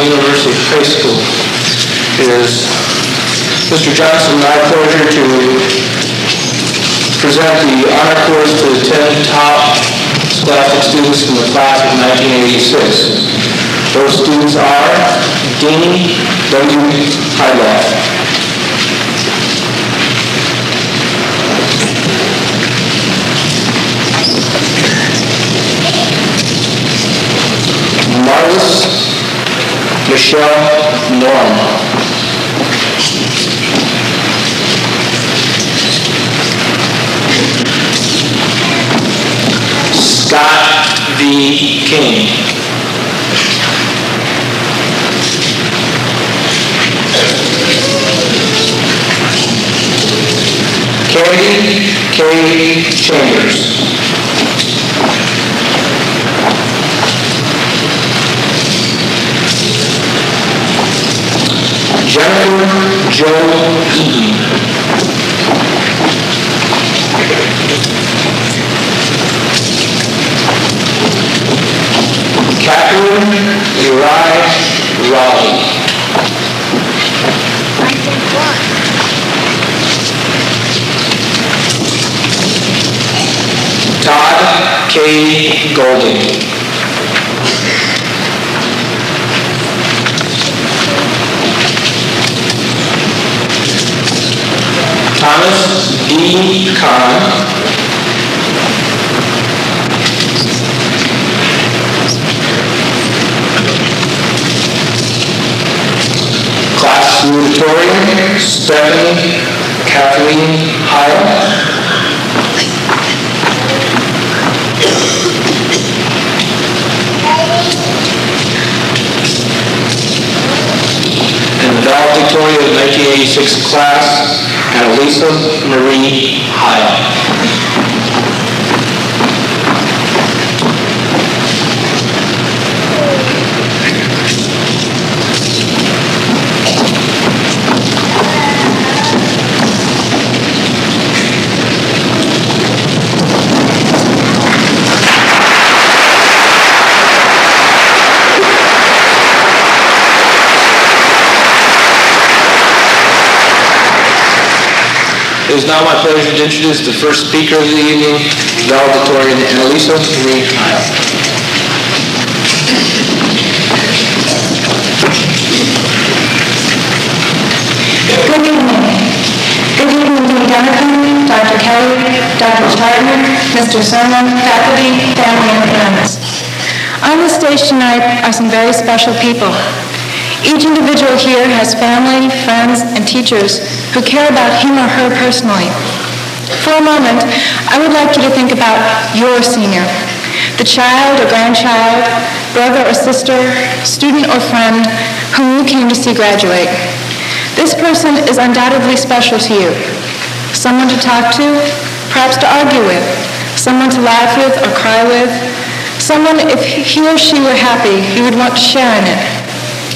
University High School. It is Mr. Johnson, my pleasure to present the honor course to the 10 top scholastic students from the class of 1986. Those students are Dean W. Hyloff, Marlis Michelle Norm, Scott V. King, Candy K. Chambers, Jennifer Jo Eaton, Catherine Uri Raleigh, Todd K. Golding, Thomas D. Kahn, class salutatorian Stephanie Kathleen Heil, and the valedictorian of the 1986 class, Annalisa Marie Heil. It is now my pleasure to introduce the first speaker of the evening, valedictorian Annalisa Marie Heil. Good evening. Good evening, Dean Duncan, Dr. Kelly, Dr. Chartner, Mr. Sermon, faculty, family, and friends. On the stage tonight are some very special people. Each individual here has family, friends, and teachers who care about him or her personally. For a moment, I would like you to think about your senior, the child or grandchild, brother or sister, student or friend whom you came to see graduate. This person is undoubtedly special to you. Someone to talk to, perhaps to argue with, someone to laugh with or cry with, someone if he or she were happy, you would want to share in it.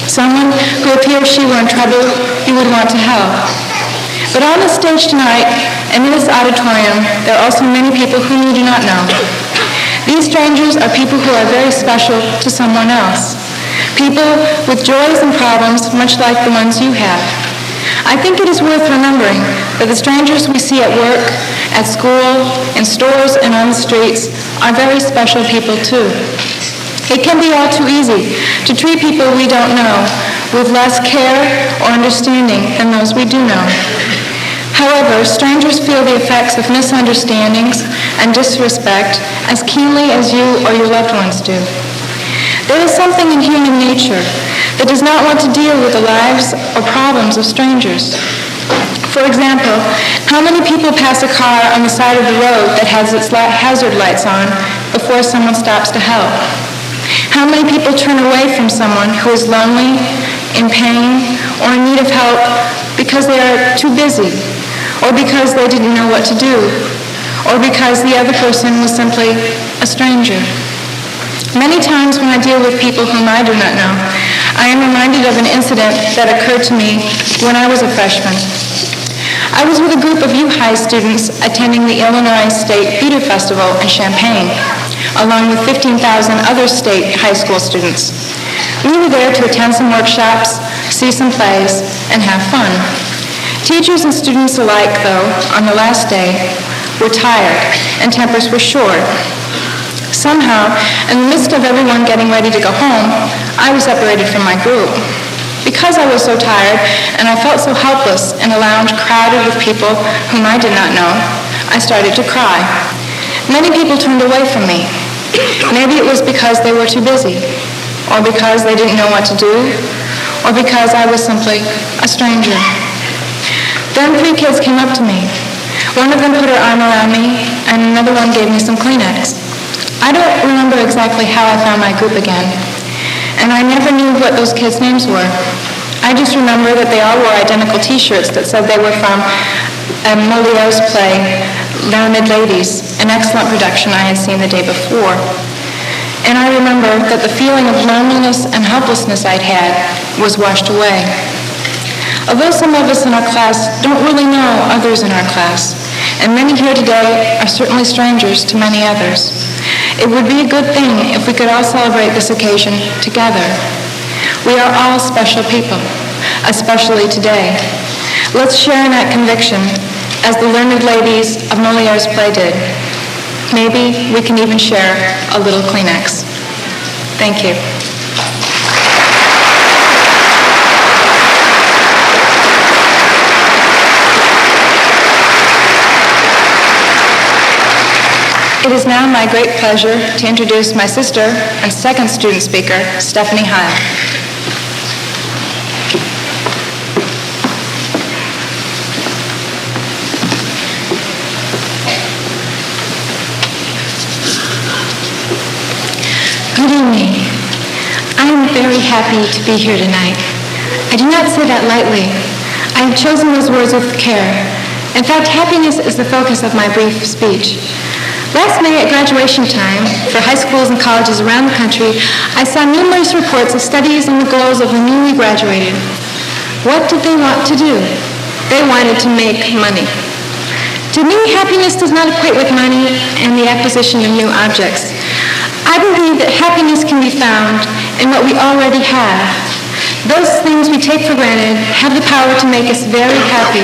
Someone who, if he or she were in trouble, you would want to help. But on the stage tonight, and in this auditorium, there are also many people whom you do not know. These strangers are people who are very special to someone else. People with joys and problems much like the ones you have. I think it is worth remembering that the strangers we see at work, at school, in stores, and on the streets are very special people too. It can be all too easy to treat people we don't know with less care or understanding than those we do know. However, strangers feel the effects of misunderstandings and disrespect as keenly as you or your loved ones do. There is something in human nature that does not want to deal with the lives or problems of strangers. For example, how many people pass a car on the side of the road that has its hazard lights on before someone stops to help? How many people turn away from someone who is lonely, in pain, or in need of help because they are too busy, or because they didn't know what to do, or because the other person was simply a stranger? Many times when I deal with people whom I do not know, I am reminded of an incident that occurred to me when I was a freshman. I was with a group of U-High students attending the Illinois State Theater Festival in Champaign, along with 15,000 other state high school students. We were there to attend some workshops, see some plays, and have fun. Teachers and students alike, though, on the last day, were tired and tempers were short. Somehow, in the midst of everyone getting ready to go home, I was separated from my group. Because I was so tired and I felt so helpless in a lounge crowded with people whom I did not know, I started to cry. Many people turned away from me. Maybe it was because they were too busy, or because they didn't know what to do, or because I was simply a stranger. Then 3 kids came up to me. One of them put her arm around me, and another one gave me some Kleenex. I don't remember exactly how I found my group again, and I never knew what those kids' names were. I just remember that they all wore identical T-shirts that said they were from Molière's play, Learned Ladies, an excellent production I had seen the day before. And I remember that the feeling of loneliness and helplessness I'd had was washed away. Although some of us in our class don't really know others in our class, and many here today are certainly strangers to many others, it would be a good thing if we could all celebrate this occasion together. We are all special people, especially today. Let's share in that conviction, as the Learned Ladies of Molière's play did. Maybe we can even share a little Kleenex. Thank you. It is now my great pleasure to introduce my sister and second student speaker, Stephanie Heil. Good evening. I am very happy to be here tonight. I do not say that lightly. I have chosen those words with care. In fact, happiness is the focus of my brief speech. Last May at graduation time for high schools and colleges around the country, I saw numerous reports of studies and the goals of the newly graduated. What did they want to do? They wanted to make money. To me, happiness does not equate with money and the acquisition of new objects. I believe that happiness can be found in what we already have. Those things we take for granted have the power to make us very happy.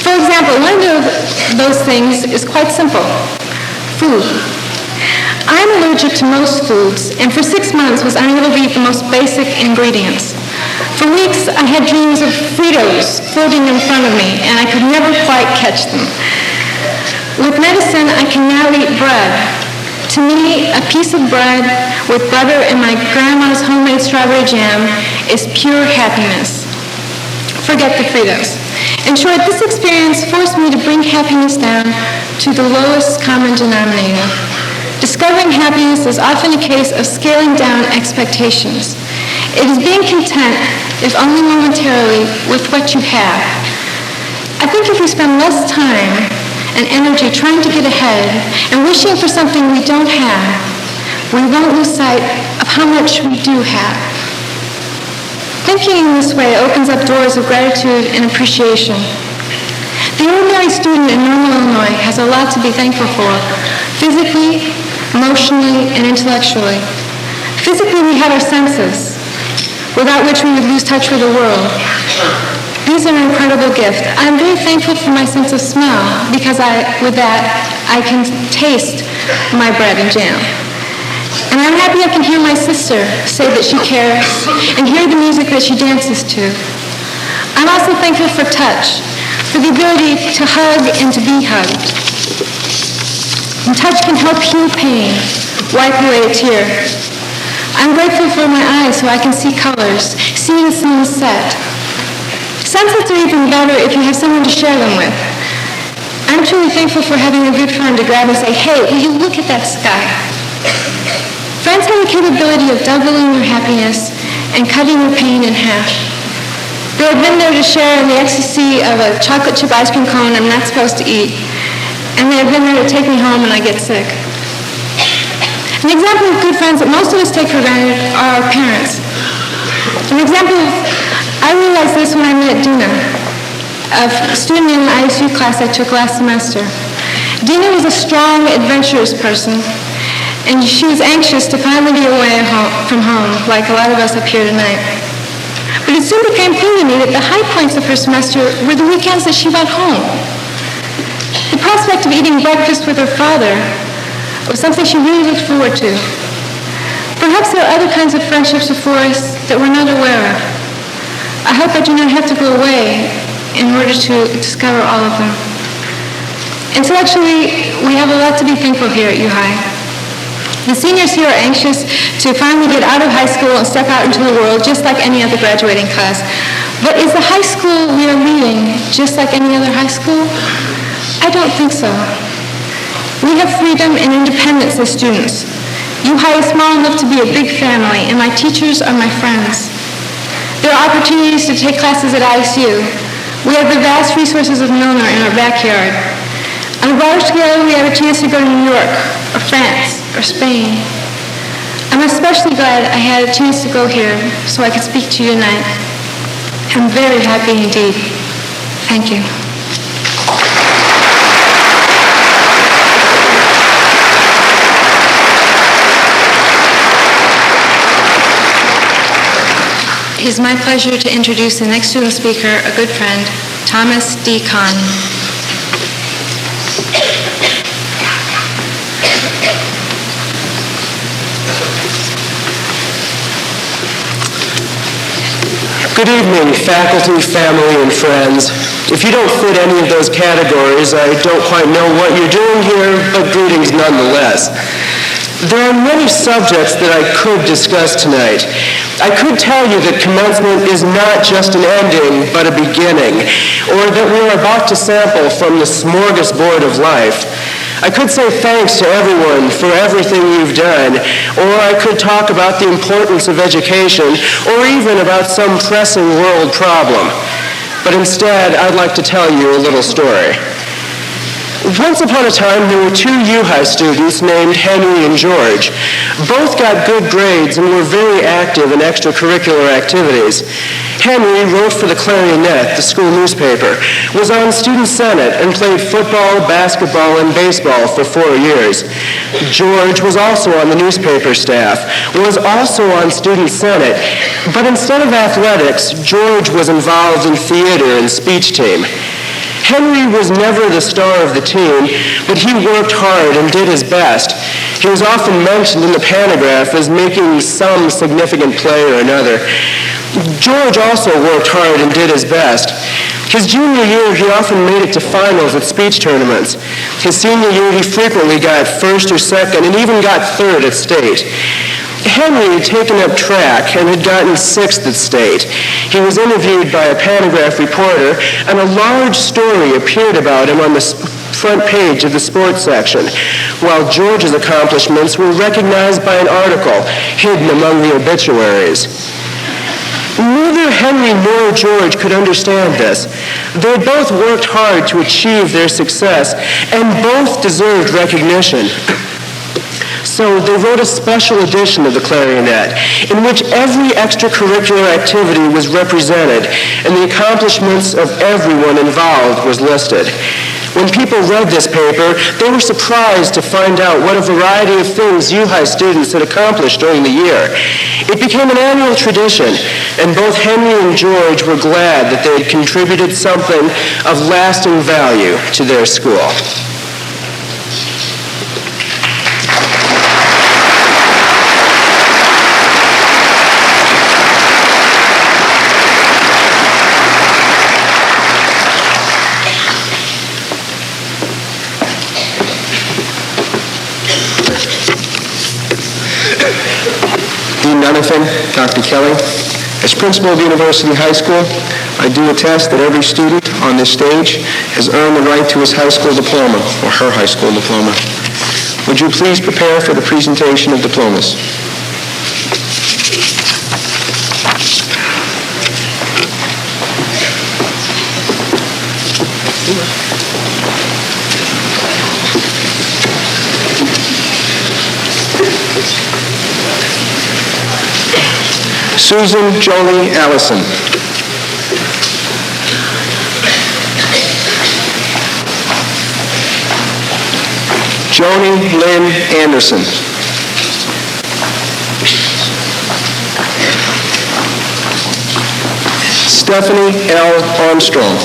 For example, one of those things is quite simple. Food. I'm allergic to most foods, and for 6 months was unable to eat the most basic ingredients. For weeks, I had dreams of Fritos floating in front of me, and I could never quite catch them. With medicine, I can now eat bread. To me, a piece of bread with butter and my grandma's homemade strawberry jam is pure happiness. Forget the Fritos. In short, this experience forced me to bring happiness down to the lowest common denominator. Discovering happiness is often a case of scaling down expectations. It is being content, if only momentarily, with what you have. I think if we spend less time and energy trying to get ahead and wishing for something we don't have, we won't lose sight of how much we do have. Thinking in this way opens up doors of gratitude and appreciation. The ordinary student in Normal, Illinois has a lot to be thankful for, physically, emotionally, and intellectually. Physically, we have our senses, without which we would lose touch with the world. These are an incredible gift. I'm very thankful for my sense of smell, because with that, I can taste my bread and jam. And I'm happy I can hear my sister say that she cares and hear the music that she dances to. I'm also thankful for touch, for the ability to hug and to be hugged. And touch can help heal pain, wipe away a tear. I'm grateful for my eyes so I can see colors, see the sun set. Sunsets are even better if you have someone to share them with. I'm truly thankful for having a good friend to grab and say, "Hey, will you look at that sky?" Friends have the capability of doubling your happiness and cutting your pain in half. They have been there to share in the ecstasy of a chocolate chip ice cream cone I'm not supposed to eat, and they have been there to take me home when I get sick. An example of good friends that most of us take for granted are our parents. I realized this when I met Dina, a student in the ISU class I took last semester. Dina was a strong, adventurous person, and she was anxious to finally be away from home, like a lot of us up here tonight. But it soon became clear to me that the high points of her semester were the weekends that she went home. The prospect of eating breakfast with her father was something she really looked forward to. Perhaps there are other kinds of friendships before us that we're not aware of. I hope I do not have to go away in order to discover all of them. Intellectually, we have a lot to be thankful here at U-High. The seniors here are anxious to finally get out of high school and step out into the world just like any other graduating class. But is the high school we are leaving just like any other high school? I don't think so. We have freedom and independence as students. U-High is small enough to be a big family, and my teachers are my friends. There are opportunities to take classes at ISU. We have the vast resources of Milner in our backyard. On a broader scale, we have a chance to go to New York, or France, or Spain. I'm especially glad I had a chance to go here so I could speak to you tonight. I'm very happy indeed. Thank you. It is my pleasure to introduce the next student speaker, a good friend, Thomas D. Kahn. Good evening, faculty, family, and friends. If you don't fit any of those categories, I don't quite know what you're doing here, but greetings nonetheless. There are many subjects that I could discuss tonight. I could tell you that commencement is not just an ending, but a beginning, or that we are about to sample from the smorgasbord of life. I could say thanks to everyone for everything you've done, or I could talk about the importance of education, or even about some pressing world problem. But instead, I'd like to tell you a little story. Once upon a time, there were two U-High students named Henry and George. Both got good grades and were very active in extracurricular activities. Henry wrote for the Clarionet, the school newspaper, was on student senate, and played football, basketball, and baseball for 4 years. George was also on the newspaper staff, was also on student senate, but instead of athletics, George was involved in theater and speech team. Henry was never the star of the team, but he worked hard and did his best. He was often mentioned in the panagraph as making some significant play or another. George also worked hard and did his best. His junior year, he often made it to finals at speech tournaments. His senior year, he frequently got first or second and even got third at state. Henry had taken up track and had gotten sixth at state. He was interviewed by a panagraph reporter, and a large story appeared about him on the front page of the sports section, while George's accomplishments were recognized by an article hidden among the obituaries. Neither Henry nor George could understand this. They both worked hard to achieve their success, and both deserved recognition. So they wrote a special edition of the Clarionet in which every extracurricular activity was represented and the accomplishments of everyone involved was listed. When people read this paper, they were surprised to find out what a variety of things U-High students had accomplished during the year. It became an annual tradition, and both Henry and George were glad that they had contributed something of lasting value to their school. Dean Donovan, Dr. Kelly. As principal of University High School, I do attest that every student on this stage has earned the right to his high school diploma or her high school diploma. Would you please prepare for the presentation of diplomas? Susan Jolie Allison. Joni Lynn Anderson. Stephanie L. Armstrong.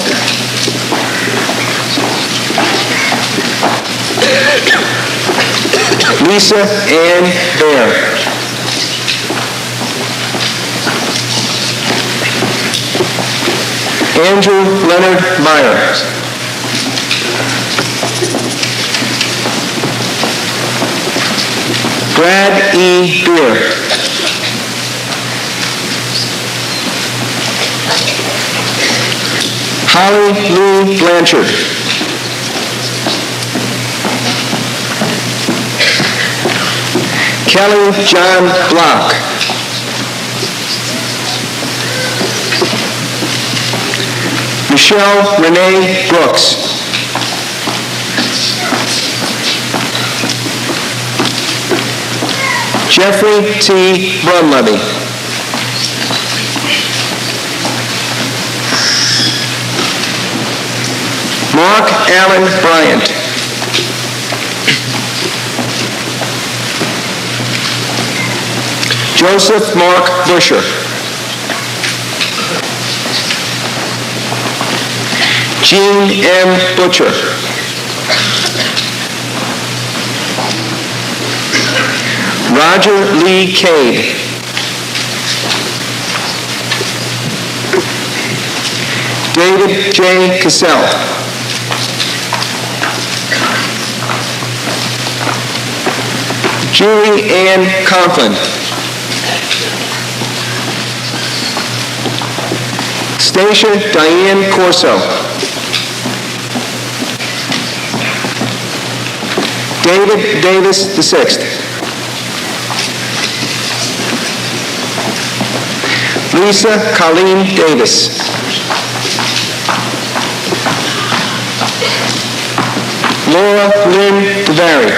Lisa Ann Baer. Andrew Leonard Meyer. Brad E. Beer. Holly Lou Blanchard. Kelly John Block. Michelle Renee Brooks. Jeffrey T. Brunlevy. Mark Allen Bryant. Joseph Mark Busher. Gene M. Butcher. Roger Lee Cade. David J. Cassell. Julie Ann Conklin. Stacia Diane Corso. David Davis VI. Lisa Colleen Davis. Laura Lynn DeVary.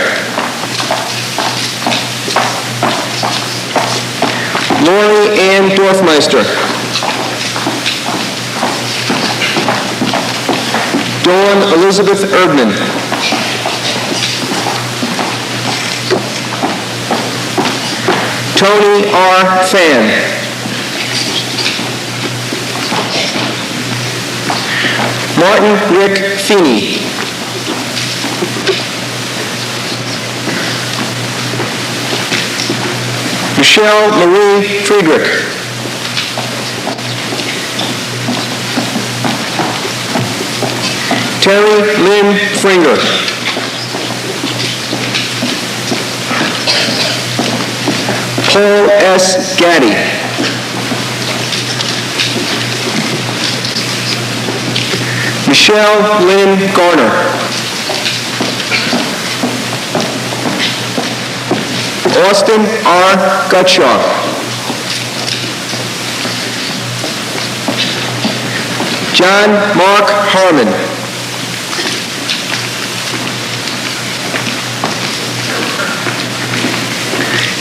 Lori Ann Dorfmeister. Dawn Elizabeth Erdman. Tony R. Fan. Martin Rick Feeney. Michelle Marie Friedrich. Terry Lynn Fringer. Paul S. Gaddy. Michelle Lynn Garner. Austin R. Gutshaw. John Mark Harmon.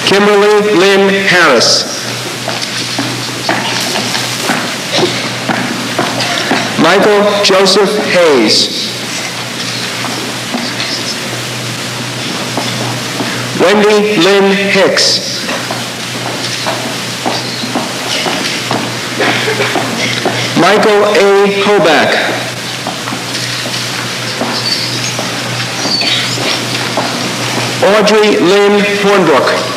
Kimberly Lynn Harris. Michael Joseph Hayes. Wendy Lynn Hicks. Michael A. Hoback. Audrey Lynn Hornbrook.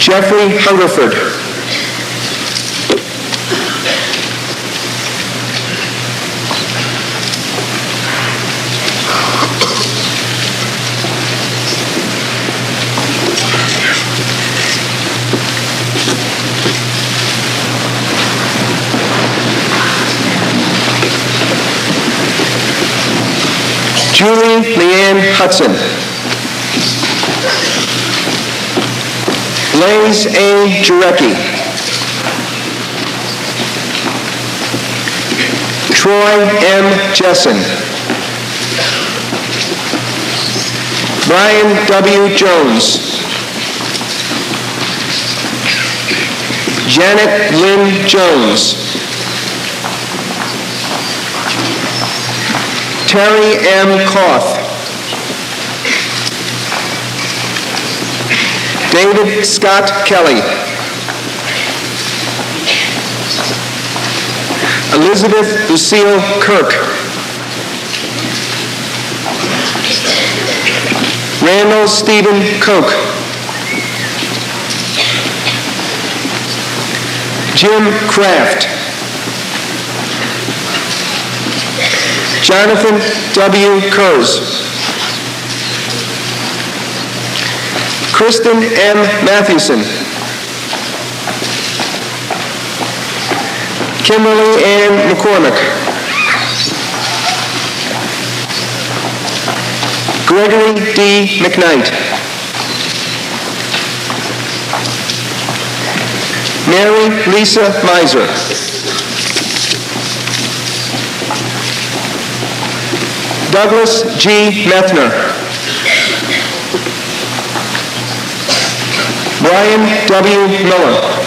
Jeffrey Hungerford. Julie Leanne Hudson. Blaze A. Jarecki. Troy M. Jessen. Brian W. Jones. Janet Lynn Jones. Terry M. Koth. David Scott Kelly. Elizabeth Lucille Kirk. Randall Stephen Koch. Jim Kraft. Jonathan W. Kurz. Kristen M. Mathewson. Kimberly Ann McCormick. Gregory D. McKnight. Mary Lisa Miser. Douglas G. Methner. Brian W. Miller.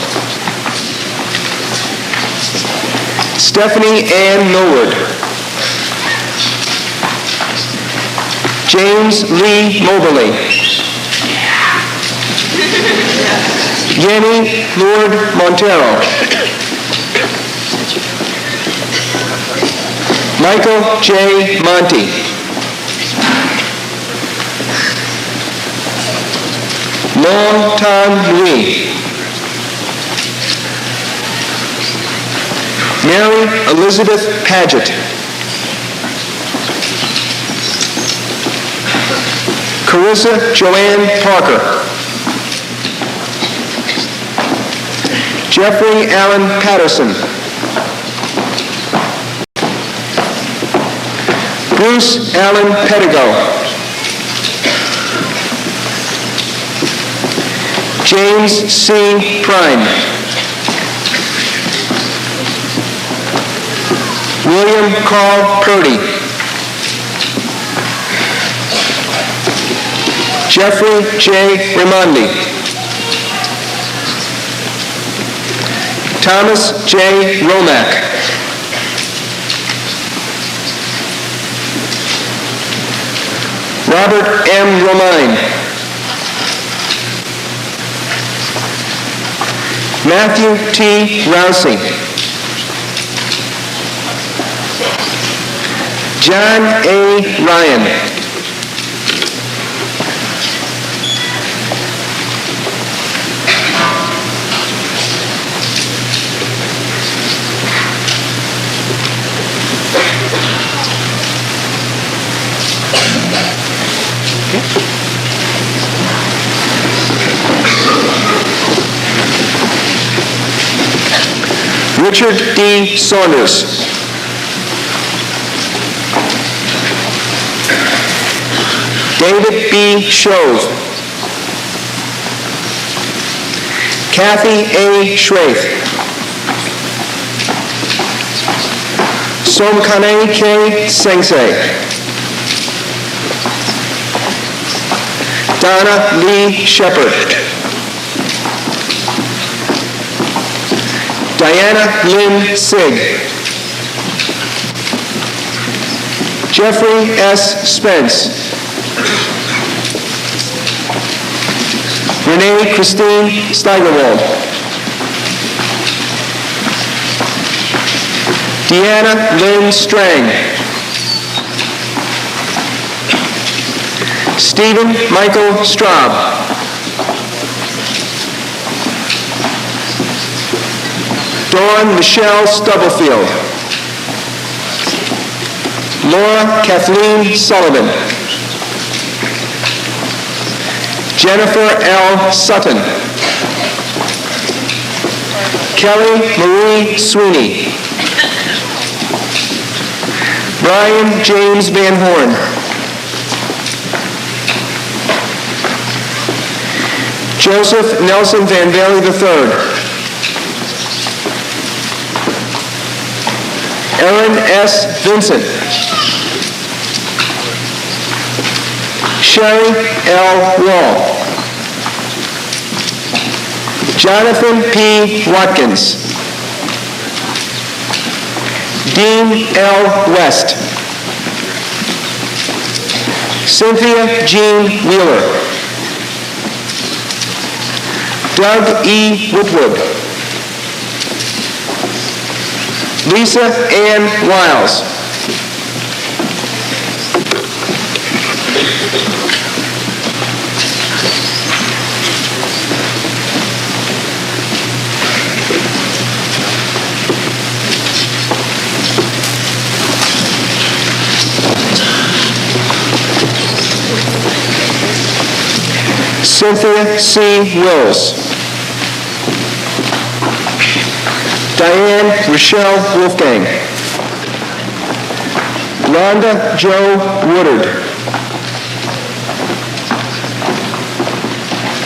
Stephanie Ann Millward. James Lee Moberly. Yanni Lord Montero. Michael J. Monty. Long Tan Lee. Mary Elizabeth Paget. Carissa Joanne Parker. Jeffrey Allen Patterson. Bruce Allen Pettigo. James C. Prime. William Carl Purdy. Jeffrey J. Raimondi. Thomas J. Romack. Robert M. Romine. Matthew T. Rousey. John A. Ryan. Richard D. Saunders. David B. Shove. Kathy A. Schraith. Somkane K. Sensei. Donna Lee Shepard. Diana Lynn Sigg. Jeffrey S. Spence. Renee Christine Steigerwald. Deanna Lynn Strang. Stephen Michael Straub. Dawn Michelle Stubblefield. Laura Kathleen Sullivan. Jennifer L. Sutton. Kelly Marie Sweeney. Brian James Van Horn. Joseph Nelson Van Bailey III. Aaron S. Vincent. Sherry L. Wall. Jonathan P. Watkins. Dean L. West. Cynthia Jean Wheeler. Doug E. Woodward. Lisa Ann Wiles. Cynthia C. Wills. Diane Rochelle Wolfgang. Rhonda Jo Woodard.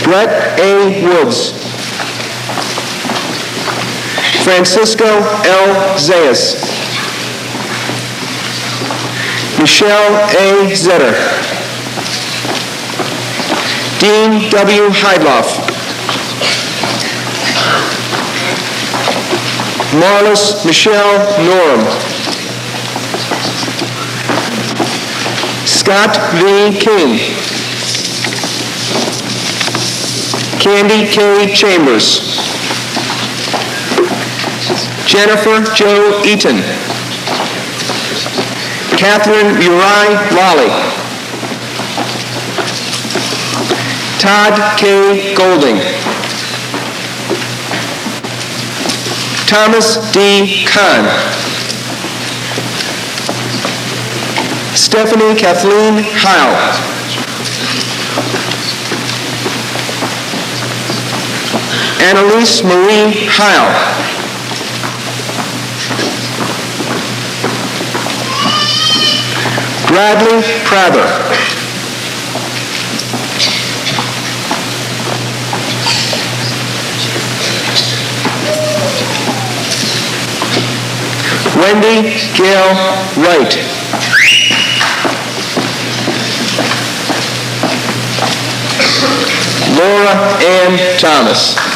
Brett A. Woods. Francisco L. Zayas. Michelle A. Zetter. Dean W. Heidloff. Marlis Michelle Norum. Scott V. King. Candy K. Chambers. Jennifer Jo Eaton. Catherine Uri Raleigh. Todd K. Golding. Thomas D. Kahn. Stephanie Kathleen Heil. Annalise Marie Heil. Bradley Prather. Wendy Gail Wright. Laura Ann Thomas.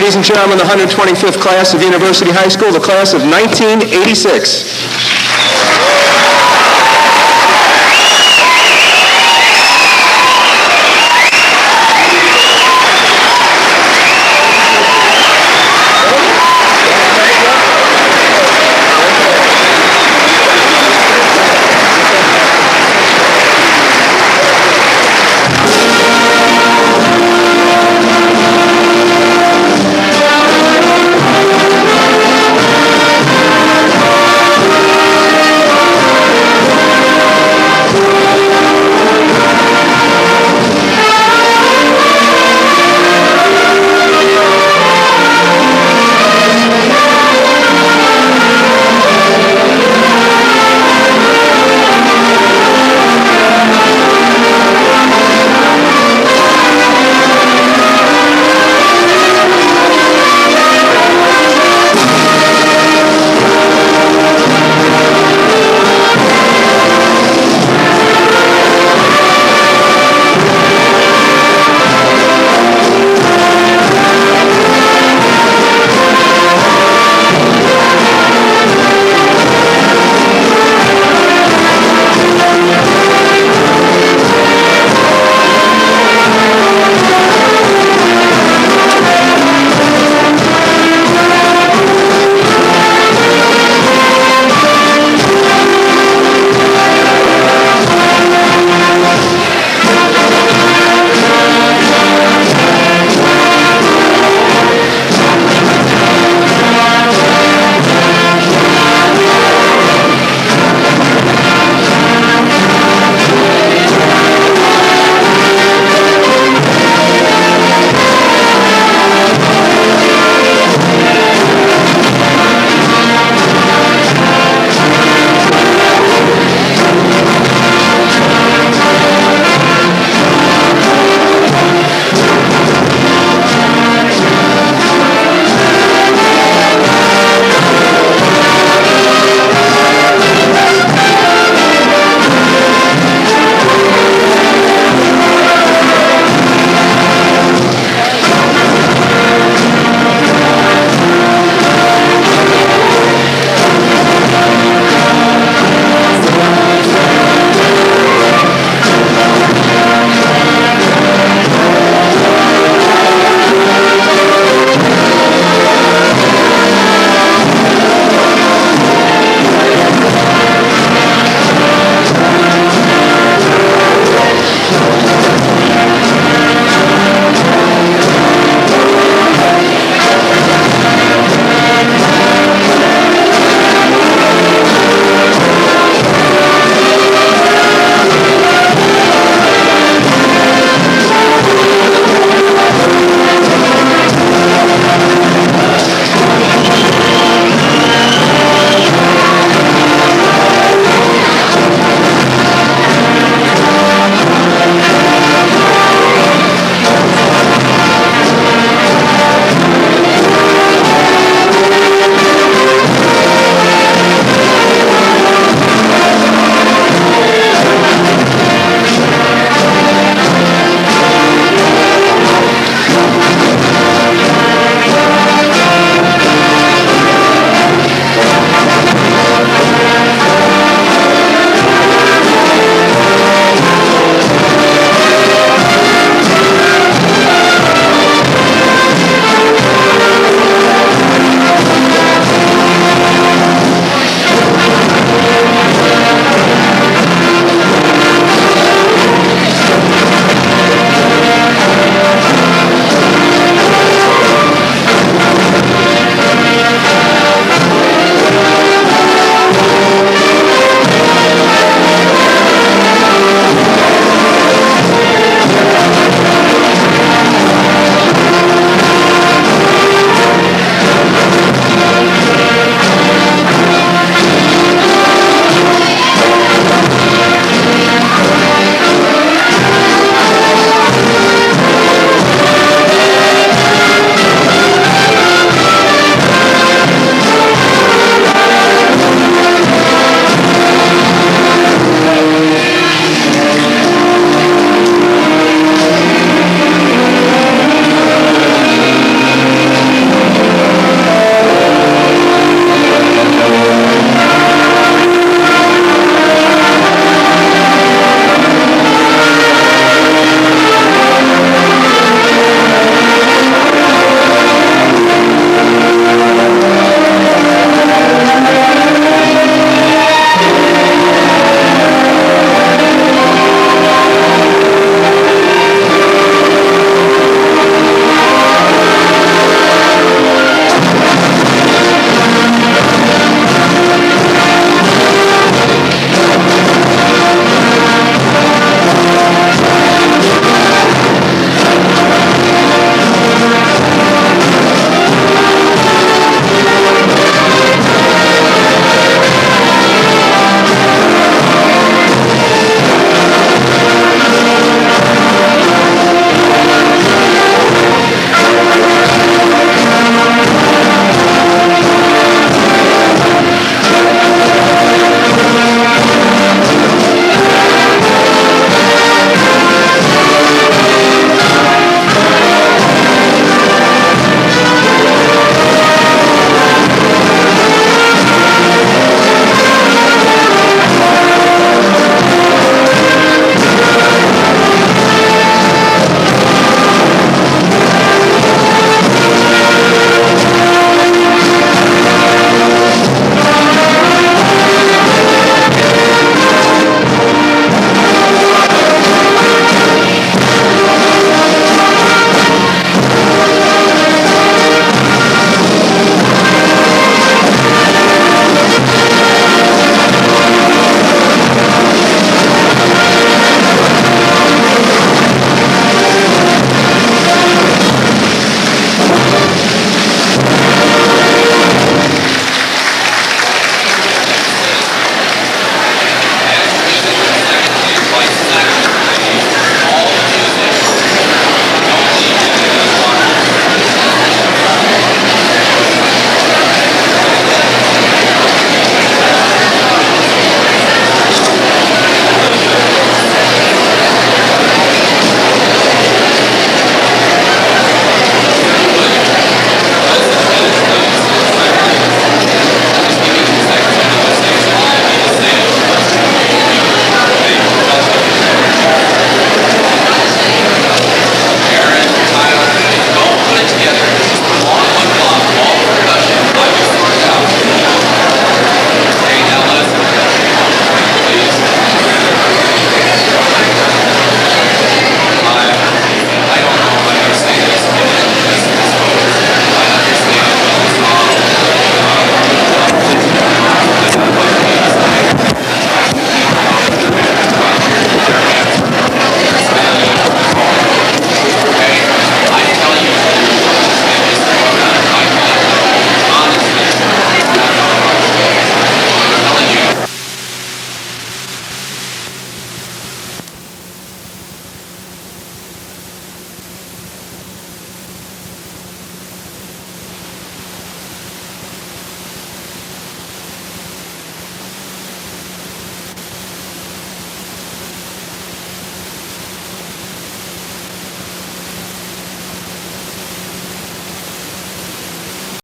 Ladies and gentlemen, the 125th class of University High School, the class of 1986.